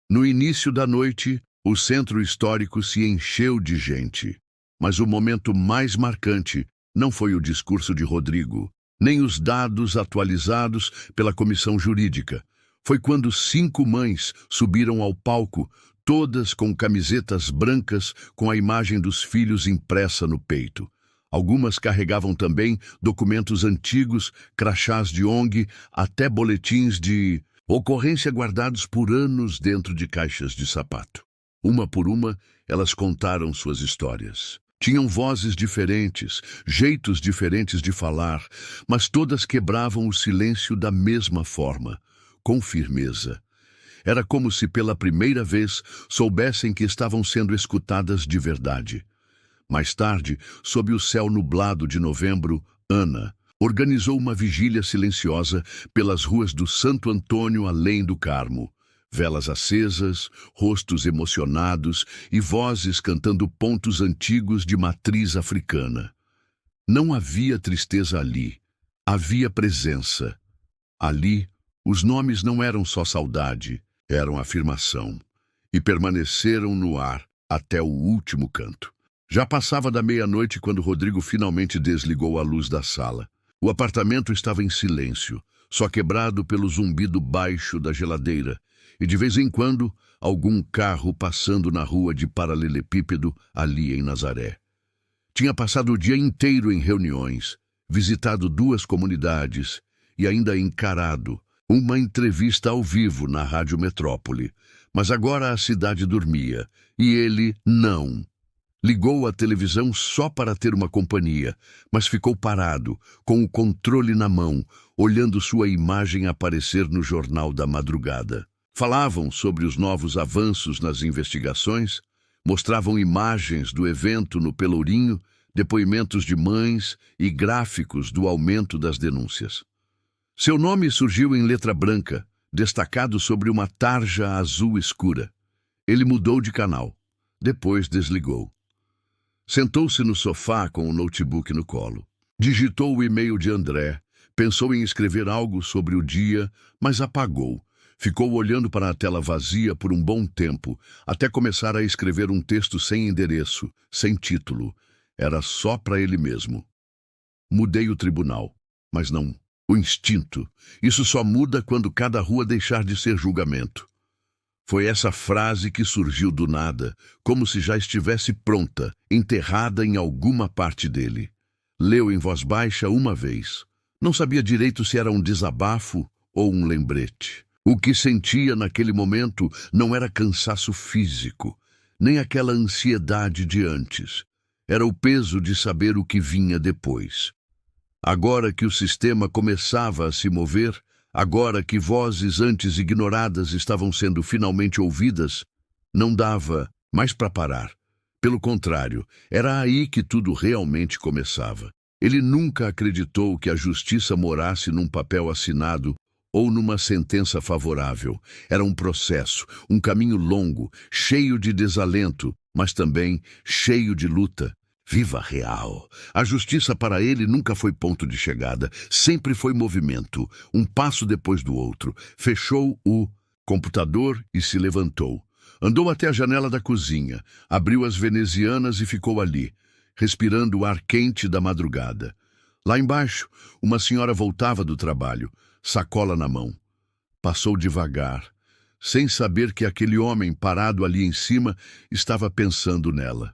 No início da noite, o centro histórico se encheu de gente. Mas o momento mais marcante não foi o discurso de Rodrigo, nem os dados atualizados pela comissão jurídica. Foi quando 5 mães subiram ao palco, todas com camisetas brancas com a imagem dos filhos impressa no peito. Algumas carregavam também documentos antigos, crachás de ONG, até boletins de ocorrência guardados por anos dentro de caixas de sapato. Uma por uma, elas contaram suas histórias. Tinham vozes diferentes, jeitos diferentes de falar, mas todas quebravam o silêncio da mesma forma, com firmeza. Era como se pela primeira vez soubessem que estavam sendo escutadas de verdade. Mais tarde, sob o céu nublado de novembro, Ana organizou uma vigília silenciosa pelas ruas do Santo Antônio além do Carmo. Velas acesas, rostos emocionados e vozes cantando pontos antigos de matriz africana. Não havia tristeza ali, havia presença. Ali, os nomes não eram só saudade, eram afirmação, e permaneceram no ar até o último canto. Já passava da meia-noite quando Rodrigo finalmente desligou a luz da sala. O apartamento estava em silêncio, só quebrado pelo zumbido baixo da geladeira, e de vez em quando, algum carro passando na rua de paralelepípedo ali em Nazaré. Tinha passado o dia inteiro em reuniões, visitado 2 comunidades e ainda encarado uma entrevista ao vivo na Rádio Metrópole. Mas agora a cidade dormia, e ele não. Ligou a televisão só para ter uma companhia, mas ficou parado, com o controle na mão, olhando sua imagem aparecer no jornal da madrugada. Falavam sobre os novos avanços nas investigações, mostravam imagens do evento no Pelourinho, depoimentos de mães e gráficos do aumento das denúncias. Seu nome surgiu em letra branca, destacado sobre uma tarja azul escura. Ele mudou de canal. Depois desligou. Sentou-se no sofá com o notebook no colo. Digitou o e-mail de André, pensou em escrever algo sobre o dia, mas apagou. Ficou olhando para a tela vazia por um bom tempo, até começar a escrever um texto sem endereço, sem título. Era só para ele mesmo. Mudei o tribunal, mas não o instinto. Isso só muda quando cada rua deixar de ser julgamento. Foi essa frase que surgiu do nada, como se já estivesse pronta, enterrada em alguma parte dele. Leu em voz baixa uma vez. Não sabia direito se era um desabafo ou um lembrete. O que sentia naquele momento não era cansaço físico, nem aquela ansiedade de antes. Era o peso de saber o que vinha depois. Agora que o sistema começava a se mover, Agora que vozes antes ignoradas estavam sendo finalmente ouvidas, não dava mais para parar. Pelo contrário, era aí que tudo realmente começava. Ele nunca acreditou que a justiça morasse num papel assinado ou numa sentença favorável. Era um processo, um caminho longo, cheio de desalento, mas também cheio de luta. Viva real! A justiça para ele nunca foi ponto de chegada, sempre foi movimento, um passo depois do outro. Fechou o computador e se levantou. Andou até a janela da cozinha, abriu as venezianas e ficou ali, respirando o ar quente da madrugada. Lá embaixo, uma senhora voltava do trabalho, sacola na mão. Passou devagar, sem saber que aquele homem parado ali em cima estava pensando nela.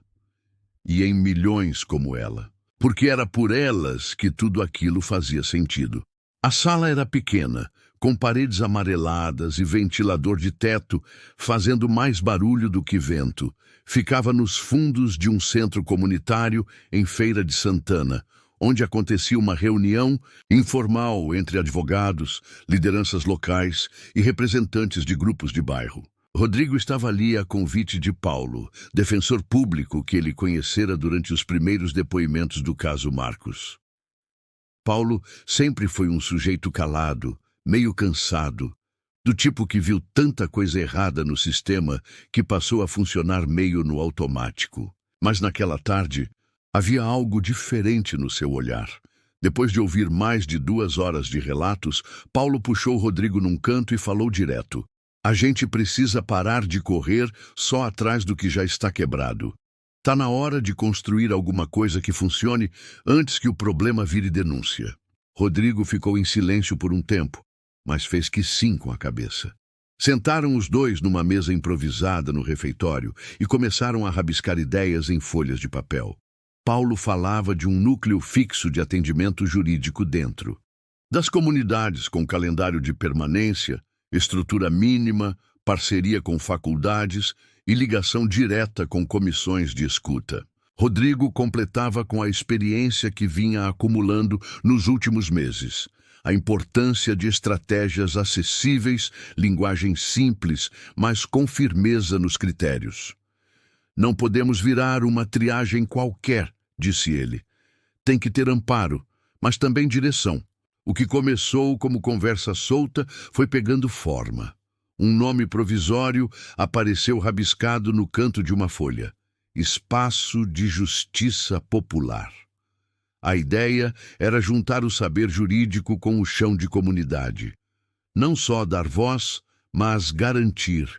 E em milhões como ela. Porque era por elas que tudo aquilo fazia sentido. A sala era pequena, com paredes amareladas e ventilador de teto, fazendo mais barulho do que vento. Ficava nos fundos de um centro comunitário em Feira de Santana, onde acontecia uma reunião informal entre advogados, lideranças locais e representantes de grupos de bairro. Rodrigo estava ali a convite de Paulo, defensor público que ele conhecera durante os primeiros depoimentos do caso Marcos. Paulo sempre foi um sujeito calado, meio cansado, do tipo que viu tanta coisa errada no sistema que passou a funcionar meio no automático. Mas naquela tarde, havia algo diferente no seu olhar. Depois de ouvir mais de 2 horas de relatos, Paulo puxou Rodrigo num canto e falou direto. A gente precisa parar de correr só atrás do que já está quebrado. Tá na hora de construir alguma coisa que funcione antes que o problema vire denúncia. Rodrigo ficou em silêncio por um tempo, mas fez que sim com a cabeça. Sentaram os dois numa mesa improvisada no refeitório e começaram a rabiscar ideias em folhas de papel. Paulo falava de um núcleo fixo de atendimento jurídico dentro. Das comunidades com calendário de permanência, estrutura mínima, parceria com faculdades e ligação direta com comissões de escuta. Rodrigo completava com a experiência que vinha acumulando nos últimos meses. A importância de estratégias acessíveis, linguagem simples, mas com firmeza nos critérios. Não podemos virar uma triagem qualquer, disse ele. Tem que ter amparo, mas também direção. O que começou como conversa solta foi pegando forma. Um nome provisório apareceu rabiscado no canto de uma folha. Espaço de Justiça Popular. A ideia era juntar o saber jurídico com o chão de comunidade. Não só dar voz, mas garantir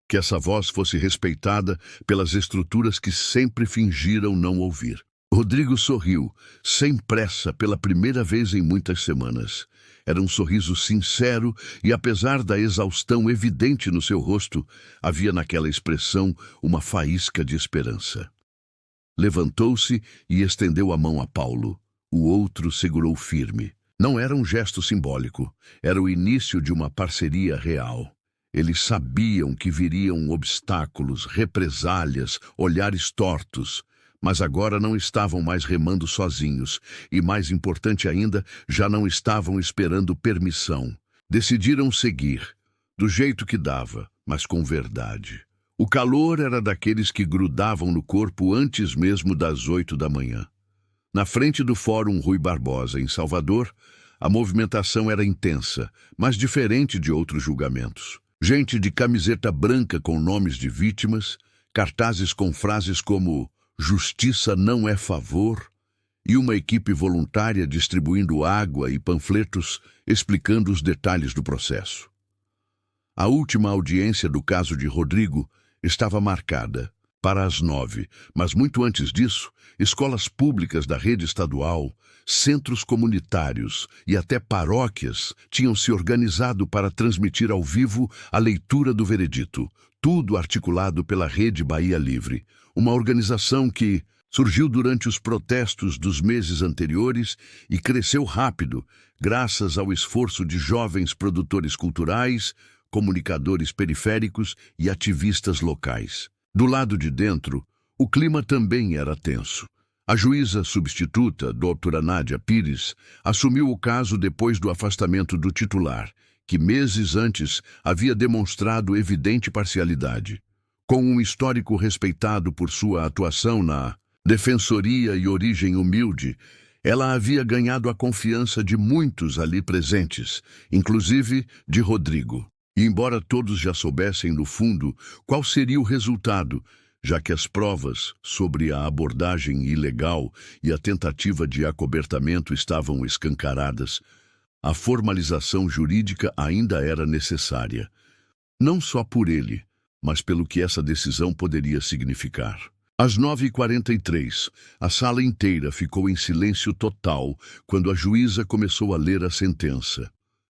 que essa voz fosse respeitada pelas estruturas que sempre fingiram não ouvir. Rodrigo sorriu, sem pressa, pela primeira vez em muitas semanas. Era um sorriso sincero e, apesar da exaustão evidente no seu rosto, havia naquela expressão uma faísca de esperança. Levantou-se e estendeu a mão a Paulo. O outro segurou firme. Não era um gesto simbólico, era o início de uma parceria real. Eles sabiam que viriam obstáculos, represálias, olhares tortos, mas agora não estavam mais remando sozinhos e, mais importante ainda, já não estavam esperando permissão. Decidiram seguir, do jeito que dava, mas com verdade. O calor era daqueles que grudavam no corpo antes mesmo das 8 da manhã. Na frente do Fórum Rui Barbosa, em Salvador, a movimentação era intensa, mas diferente de outros julgamentos. Gente de camiseta branca com nomes de vítimas, cartazes com frases como "Justiça não é favor", e uma equipe voluntária distribuindo água e panfletos explicando os detalhes do processo. A última audiência do caso de Rodrigo estava marcada para as 9, mas muito antes disso, escolas públicas da rede estadual, centros comunitários e até paróquias tinham se organizado para transmitir ao vivo a leitura do veredito, tudo articulado pela Rede Bahia Livre, uma organização que surgiu durante os protestos dos meses anteriores e cresceu rápido, graças ao esforço de jovens produtores culturais, comunicadores periféricos e ativistas locais. Do lado de dentro, o clima também era tenso. A juíza substituta, doutora Nádia Pires, assumiu o caso depois do afastamento do titular, que meses antes havia demonstrado evidente parcialidade. Com um histórico respeitado por sua atuação na defensoria e origem humilde, ela havia ganhado a confiança de muitos ali presentes, inclusive de Rodrigo. E embora todos já soubessem, no fundo, qual seria o resultado, já que as provas sobre a abordagem ilegal e a tentativa de acobertamento estavam escancaradas, a formalização jurídica ainda era necessária. Não só por ele, mas pelo que essa decisão poderia significar. Às 9h43, a sala inteira ficou em silêncio total quando a juíza começou a ler a sentença.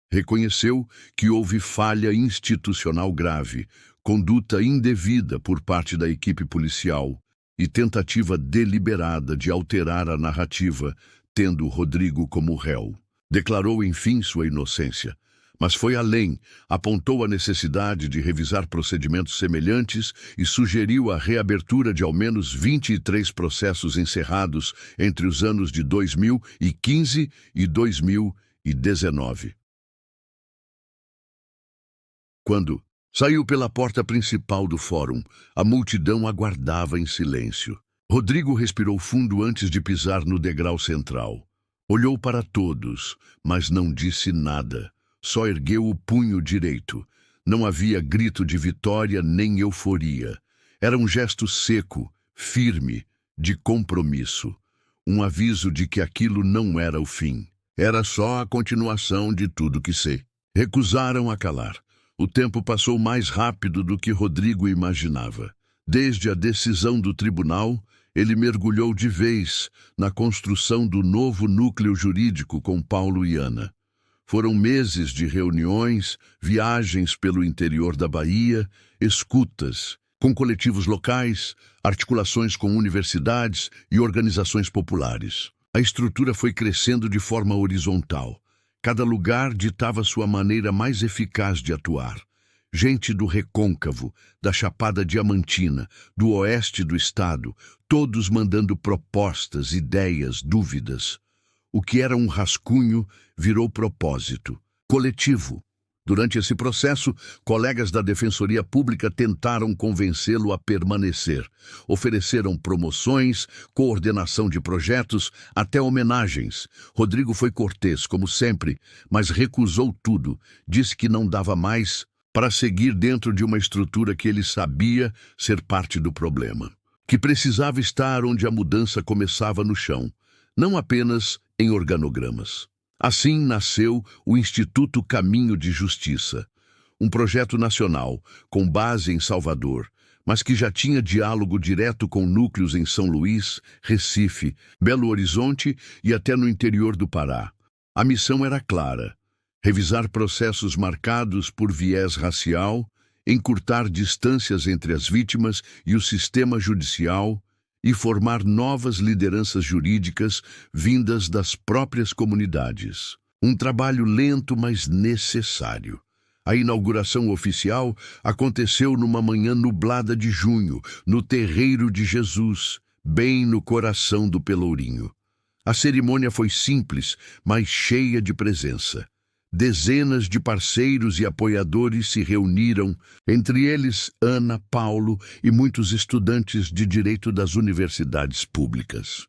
Reconheceu que houve falha institucional grave, conduta indevida por parte da equipe policial e tentativa deliberada de alterar a narrativa, tendo Rodrigo como réu. Declarou, enfim, sua inocência, mas foi além, apontou a necessidade de revisar procedimentos semelhantes e sugeriu a reabertura de ao menos 23 processos encerrados entre os anos de 2015 e 2019. Quando saiu pela porta principal do fórum, a multidão aguardava em silêncio. Rodrigo respirou fundo antes de pisar no degrau central. Olhou para todos, mas não disse nada. Só ergueu o punho direito. Não havia grito de vitória nem euforia. Era um gesto seco, firme, de compromisso. Um aviso de que aquilo não era o fim. Era só a continuação de tudo que sei. Recusaram a calar. O tempo passou mais rápido do que Rodrigo imaginava. Desde a decisão do tribunal, ele mergulhou de vez na construção do novo núcleo jurídico com Paulo e Ana. Foram meses de reuniões, viagens pelo interior da Bahia, escutas, com coletivos locais, articulações com universidades e organizações populares. A estrutura foi crescendo de forma horizontal. Cada lugar ditava sua maneira mais eficaz de atuar. Gente do Recôncavo, da Chapada Diamantina, do oeste do estado, todos mandando propostas, ideias, dúvidas. O que era um rascunho virou propósito, coletivo. Durante esse processo, colegas da Defensoria Pública tentaram convencê-lo a permanecer. Ofereceram promoções, coordenação de projetos, até homenagens. Rodrigo foi cortês, como sempre, mas recusou tudo. Disse que não dava mais para seguir dentro de uma estrutura que ele sabia ser parte do problema. Que precisava estar onde a mudança começava no chão, não apenas em organogramas. Assim nasceu o Instituto Caminho de Justiça, um projeto nacional com base em Salvador, mas que já tinha diálogo direto com núcleos em São Luís, Recife, Belo Horizonte e até no interior do Pará. A missão era clara: revisar processos marcados por viés racial, encurtar distâncias entre as vítimas e o sistema judicial e formar novas lideranças jurídicas vindas das próprias comunidades. Um trabalho lento, mas necessário. A inauguração oficial aconteceu numa manhã nublada de junho, no Terreiro de Jesus, bem no coração do Pelourinho. A cerimônia foi simples, mas cheia de presença. Dezenas de parceiros e apoiadores se reuniram, entre eles Ana, Paulo e muitos estudantes de direito das universidades públicas.